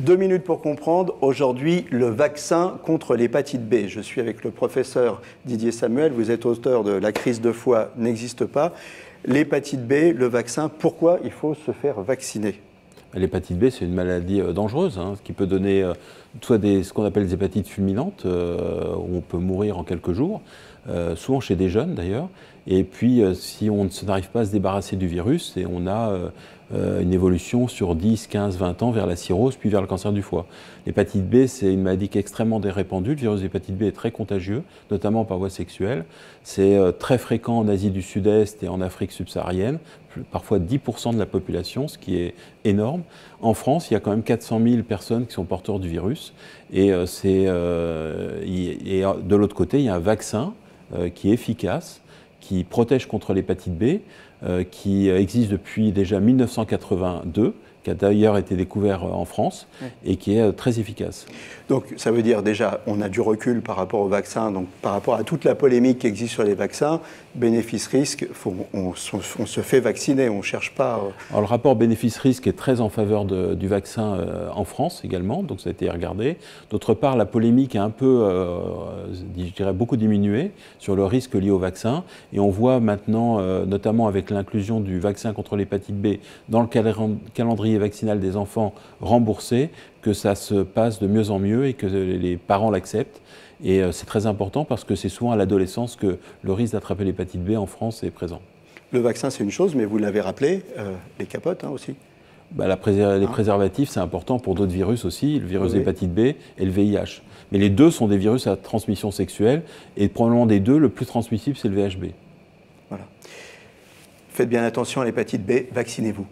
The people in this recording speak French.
2 minutes pour comprendre. Aujourd'hui, le vaccin contre l'hépatite B. Je suis avec le professeur Didier Samuel. Vous êtes auteur de La crise de foie n'existe pas. L'hépatite B, le vaccin, pourquoi il faut se faire vacciner? L'hépatite B, c'est une maladie dangereuse, qui peut donner soit ce qu'on appelle des hépatites fulminantes, où on peut mourir en quelques jours, souvent chez des jeunes d'ailleurs. Et puis, si on n'arrive pas à se débarrasser du virus, et on a une évolution sur 10, 15, 20 ans vers la cirrhose, puis vers le cancer du foie. L'hépatite B, c'est une maladie qui est extrêmement répandue. Le virus d'hépatite B est très contagieux, notamment par voie sexuelle. C'est très fréquent en Asie du Sud-Est et en Afrique subsaharienne, parfois 10% de la population, ce qui est énorme. En France, il y a quand même 400 000 personnes qui sont porteurs du virus. Et de l'autre côté, il y a un vaccin qui est efficace, qui protège contre l'hépatite B, qui existe depuis déjà 1982, qui a d'ailleurs été découvert en France et qui est très efficace. Donc ça veut dire déjà, on a du recul par rapport au vaccin, donc par rapport à toute la polémique qui existe sur les vaccins, bénéfice-risque, on se fait vacciner, on ne cherche pas... Alors le rapport bénéfice-risque est très en faveur du vaccin en France également, donc ça a été regardé. D'autre part, la polémique a un peu, je dirais, beaucoup diminué sur le risque lié au vaccin, et on voit maintenant, notamment avec l'inclusion du vaccin contre l'hépatite B dans le calendrier vaccinal des enfants remboursés, que ça se passe de mieux en mieux et que les parents l'acceptent. Et c'est très important parce que c'est souvent à l'adolescence que le risque d'attraper l'hépatite B en France est présent. Le vaccin, c'est une chose, mais vous l'avez rappelé, les capotes aussi. Les préservatifs, c'est important pour d'autres virus aussi, le virus d'hépatite B et le VIH. Mais les deux sont des virus à transmission sexuelle, et probablement des deux, le plus transmissible, c'est le VHB. Voilà. Faites bien attention à l'hépatite B, vaccinez-vous.